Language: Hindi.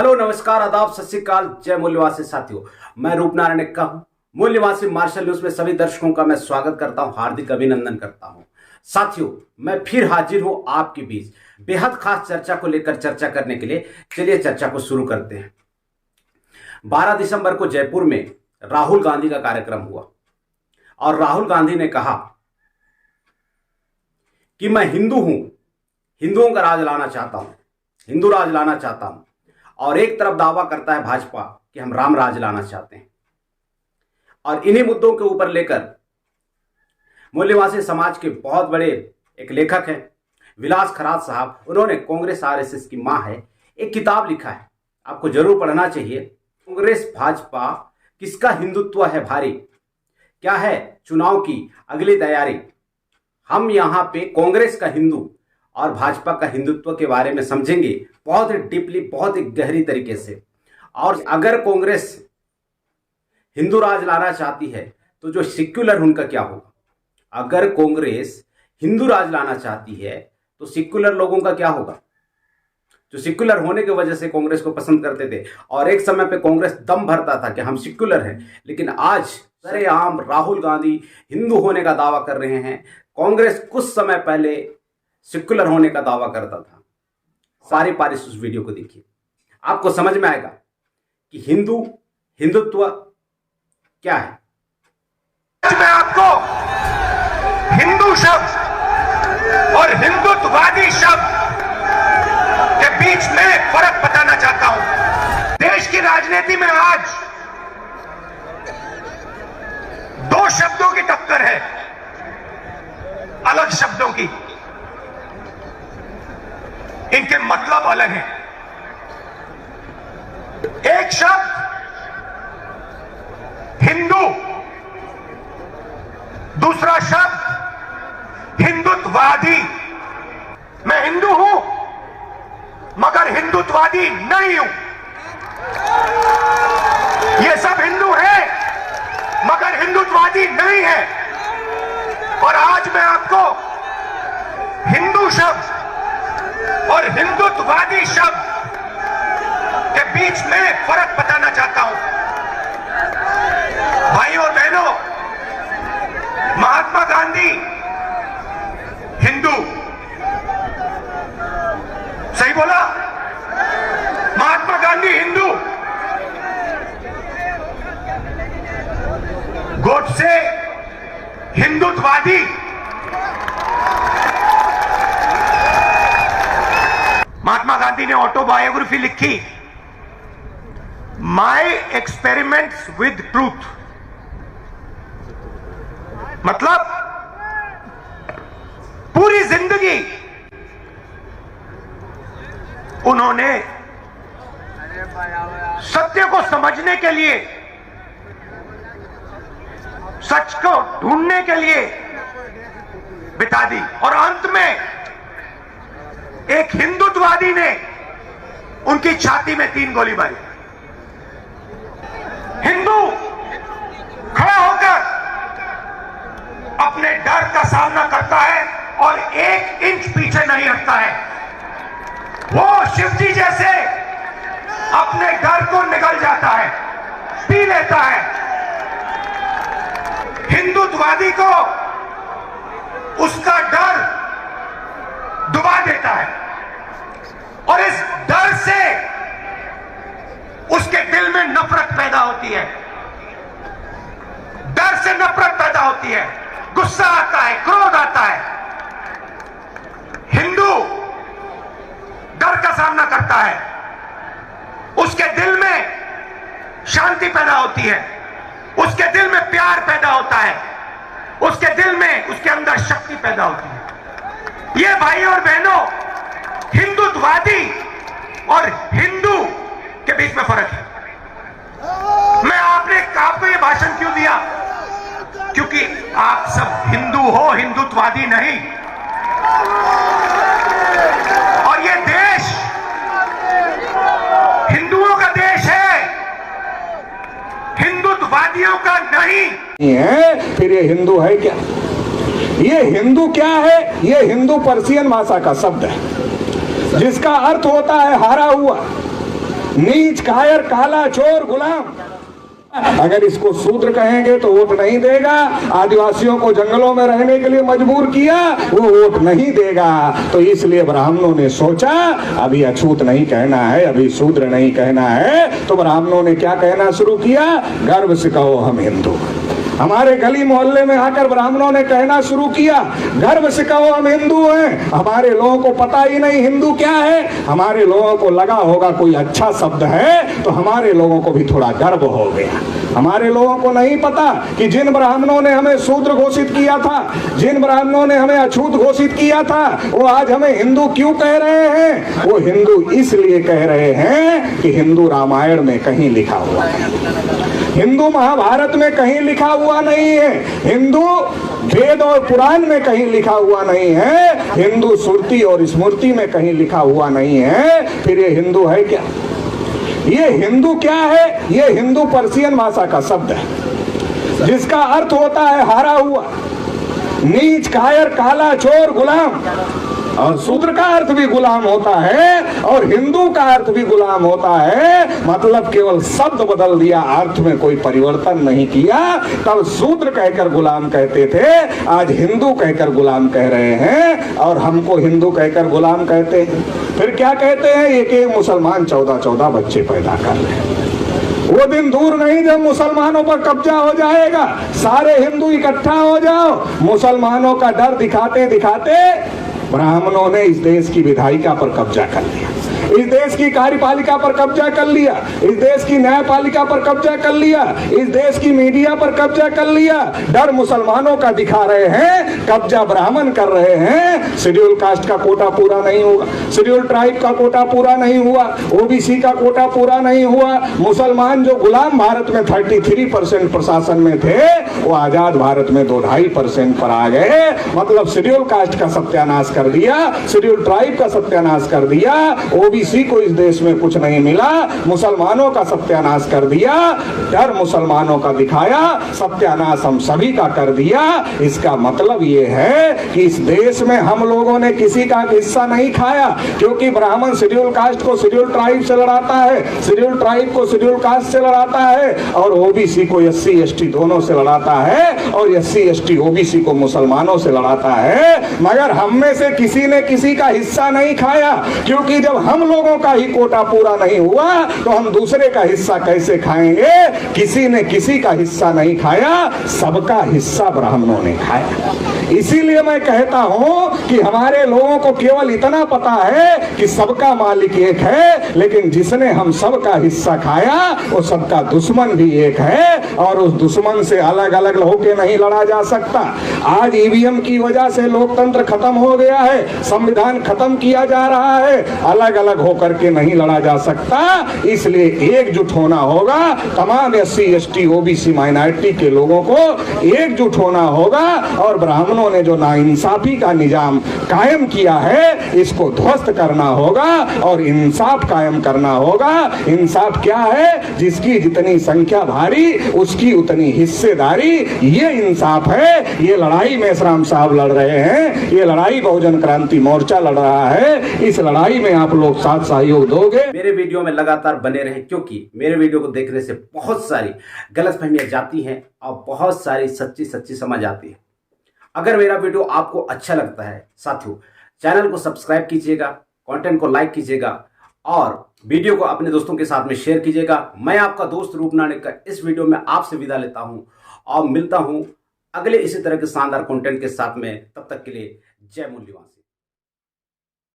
हेलो, नमस्कार, आदाब, सत श्री अकाल, जय मूल्यवासी साथियों। मैं रूपनारायण एक्का हूं। मूल्यवासी मार्शल न्यूज में सभी दर्शकों का मैं स्वागत करता हूं, हार्दिक अभिनंदन करता हूं। साथियों, मैं फिर हाजिर हूं आपके बीच बेहद खास चर्चा को लेकर चर्चा करने के लिए। चलिए चर्चा को शुरू करते हैं। 12 दिसंबर को जयपुर में राहुल गांधी का कार्यक्रम हुआ और राहुल गांधी ने कहा कि मैं हिंदू हूं, हिंदुओं का राज लाना चाहता हूं, हिंदू राज लाना चाहता हूं। और एक तरफ दावा करता है भाजपा कि हम राम राज लाना चाहते हैं। और इन्हीं मुद्दों के ऊपर लेकर मूल्यवासी समाज के बहुत बड़े एक लेखक हैं विलास खरात साहब, उन्होंने कांग्रेस आरएसएस की मां है एक किताब लिखा है, आपको जरूर पढ़ना चाहिए। कांग्रेस भाजपा किसका हिंदुत्व है भारी, क्या है चुनाव की अगली तैयारी। हम यहां पे कांग्रेस का हिंदू और भाजपा का हिंदुत्व के बारे में समझेंगे बहुत ही डीपली, बहुत ही गहरी तरीके से। और अगर कांग्रेस हिंदू राज लाना चाहती है तो जो सेक्युलर उनका क्या होगा। अगर कांग्रेस हिंदू राज लाना चाहती है तो सेक्युलर लोगों का क्या होगा, जो सेक्युलर होने की वजह से कांग्रेस को पसंद करते थे। और एक समय पे कांग्रेस दम भरता था कि हम सेक्युलर हैं, लेकिन आज सरेआम राहुल गांधी हिंदू होने का दावा कर रहे हैं। कांग्रेस कुछ समय पहले सेक्युलर होने का दावा करता था। सारी पारी उस वीडियो को देखिए, आपको समझ में आएगा कि हिंदुत्व क्या है। मैं आपको हिंदू शब्द और हिंदुत्ववादी शब्द के बीच में फर्क बताना चाहता हूं। देश की राजनीति में आज दो शब्दों की टक्कर है, अलग शब्दों की। इनके मतलब अलग हैं। एक शब्द हिंदू, दूसरा शब्द हिंदुत्ववादी। मैं हिंदू हूं मगर हिंदुत्ववादी नहीं हूं। ये सब हिंदू हैं मगर हिंदुत्ववादी नहीं है। और आज मैं आपको हिंदू शब्द और हिंदुत्ववादी शब्द के बीच में फर्क बताना चाहता हूं। भाइयों और बहनों, महात्मा गांधी हिंदू, सही बोला, महात्मा गांधी हिंदू। गोडसे हिंदुत्ववादी। महात्मा गांधी ने ऑटोबायोग्राफी लिखी, माई एक्सपेरिमेंट्स विद ट्रूथ। मतलब पूरी जिंदगी उन्होंने सत्य को समझने के लिए, सच को ढूंढने के लिए बिता दी। और अंत में एक हिंदुत्ववादी ने उनकी छाती में 3 गोली मारी। हिंदू खड़ा होकर अपने डर का सामना करता है और 1 इंच पीछे नहीं हटता है। वो शिवजी जैसे अपने डर को निगल जाता है, पी लेता है। हिंदुत्ववादी को उसका डर डुबा देता है और इस डर से उसके दिल में नफरत पैदा होती है। डर से नफरत पैदा होती है, गुस्सा आता है, क्रोध आता है। हिंदू डर का सामना करता है, उसके दिल में शांति पैदा होती है, उसके दिल में प्यार पैदा होता है, उसके दिल में, उसके अंदर शक्ति पैदा होती है। ये भाई और बहनों, हिंदुत्ववादी और हिंदू के बीच में फर्क है। मैं आपको ये भाषण क्यों दिया? क्योंकि आप सब हिंदू हो, हिंदुत्ववादी नहीं। और ये देश हिंदुओं का देश है, हिंदुत्ववादियों का नहीं है। फिर ये हिंदू है क्या? ये हिंदू क्या है? ये हिंदू पर्शियन भाषा का शब्द है जिसका अर्थ होता है हारा हुआ। नीच कायर काला चोर गुलाम। अगर इसको शूद्र कहेंगे तो वोट नहीं देगा। आदिवासियों को जंगलों में रहने के लिए मजबूर किया, वो वोट नहीं देगा। तो इसलिए ब्राह्मणों ने सोचा अभी अछूत नहीं कहना है, अभी शूद्र नहीं कहना है। तो ब्राह्मणों ने क्या कहना शुरू किया, गर्व से कहो हम हिंदू। हमारे गली मोहल्ले में आकर ब्राह्मणों ने कहना शुरू किया, गर्व से कहो हम हिंदू हैं। हमारे लोगों को पता ही नहीं हिंदू क्या है। हमारे लोगों को लगा होगा कोई अच्छा शब्द है, तो हमारे लोगों को भी थोड़ा गर्व हो गया। हमारे लोगों को नहीं पता कि जिन ब्राह्मणों ने हमें शूद्र घोषित किया था, जिन ब्राह्मणों ने हमें अछूत घोषित किया था, वो आज हमें हिंदू क्यों कह रहे हैं। वो हिंदू इसलिए कह रहे हैं कि हिंदू रामायण में कहीं लिखा हुआ है, हिंदू महाभारत में कहीं लिखा हुआ नहीं है, हिंदू वेद और पुराण में कहीं लिखा हुआ नहीं है, हिंदू श्रुति और स्मृति में कहीं लिखा हुआ नहीं है। फिर ये हिंदू है क्या? ये हिंदू क्या है? ये हिंदू पर्शियन भाषा का शब्द है जिसका अर्थ होता है हारा हुआ, नीच कायर काला चोर गुलाम। और शूद्र का अर्थ भी गुलाम होता है और हिंदू का अर्थ भी गुलाम होता है। मतलब केवल शब्द बदल दिया, अर्थ में कोई परिवर्तन नहीं किया। तब शूद्र कहकर गुलाम कहते थे, आज हिंदू कहकर गुलाम कह रहे हैं और हमको हिंदू कहकर गुलाम कहते हैं। फिर क्या कहते हैं, एक एक मुसलमान 14-14 बच्चे पैदा कर रहे हैं। वो दिन दूर नहीं जब मुसलमानों पर कब्जा हो जाएगा, सारे हिंदू इकट्ठा हो जाओ। मुसलमानों का डर दिखाते दिखाते ब्राह्मणों ने इस देश की विधायिका पर कब्जा कर लिया, इस देश की कार्यपालिका पर कब्जा कर लिया, इस देश की न्यायपालिका पर कब्जा कर लिया, इस देश की मीडिया पर कब्जा कर लिया। डर मुसलमानों का दिखा रहे हैं, कब्जा ब्राह्मण कर रहे हैं। शेड्यूल कास्ट का कोटा पूरा नहीं हुआ, शेड्यूल ट्राइब का कोटा पूरा नहीं हुआ, ओबीसी का कोटा पूरा नहीं हुआ। मुसलमान जो गुलाम भारत में 33% प्रशासन में थे, वो आजाद भारत में 2-2.5% पर आ गए। मतलब शेड्यूल कास्ट का सत्यानाश कर दिया, शेड्यूल ट्राइब का सत्यानाश कर दिया, ओबीसी को इस देश में कुछ नहीं मिला, मुसलमानों का सत्यानाश कर दिया। डर मुसलमानों का दिखाया, सत्यानाश हम सभी का कर दिया। इसका मतलब ये है कि इस देश में हम लोगों ने किसी का हिस्सा नहीं खाया, क्योंकि ब्राह्मण शेड्यूल कास्ट को शेड्यूल ट्राइब से लड़ाता है, शेड्यूल ट्राइब को शेड्यूल कास्ट से लड़ाता है और ओबीसी को SC ST दोनों से लड़ाता है और SC ST ओबीसी को मुसलमानों से लड़ाता है। मगर हम में से किसी ने किसी का हिस्सा नहीं खाया, क्योंकि जब हम लोगों का ही कोटा पूरा नहीं हुआ तो हम दूसरे का हिस्सा कैसे खाएंगे। किसी ने किसी का हिस्सा नहीं खाया, सबका हिस्सा ब्राह्मणों ने खाया। इसीलिए मैं कहता हूं कि हमारे लोगों को केवल इतना पता है कि सबका मालिक एक है, लेकिन जिसने हम सबका हिस्सा खाया वो सबका दुश्मन भी एक है और उस दुश्मन से अलग अलग होकर नहीं लड़ा जा सकता। आज ईवीएम की वजह से लोकतंत्र खत्म हो गया है, संविधान खत्म किया जा रहा है, अलग अलग होकर के नहीं लड़ा जा सकता। इसलिए एकजुट होना होगा, तमाम SC ST OBC माइनॉरिटी के लोगों को एकजुट होना होगा और ब्राह्मणों ने जो नाइंसाफी का निजाम कायम किया है इसको ध्वस्त करना होगा और इंसाफ कायम करना होगा। इंसाफ क्या है? जिसकी जितनी संख्या भारी उसकी उतनी हिस्सेदारी, ये इंसाफ है। ये लड़ाई मेश्राम साहब लड़ रहे हैं, ये लड़ाई बहुजन क्रांति मोर्चा लड़ रहा है। इस लड़ाई में आप लोग साथ सहयोग दोगे। मेरे वीडियो में लगातार बने रहें, क्योंकि मेरे वीडियो को देखने से बहुत सारी गलतफहमियां जाती हैं और बहुत सारी सच्ची सच्ची समझ आती है। अगर मेरा वीडियो आपको अच्छा लगता है साथियों, चैनल को सब्सक्राइब कीजिएगा, कंटेंट को लाइक कीजिएगा और वीडियो को अपने दोस्तों के साथ में शेयर कीजिएगा। मैं आपका दोस्त रूप नानक इस वीडियो में आपसे विदा लेता हूं और मिलता हूं अगले इसी तरह के शानदार कंटेंट के साथ में। तब तक के लिए जय मूल्यवान।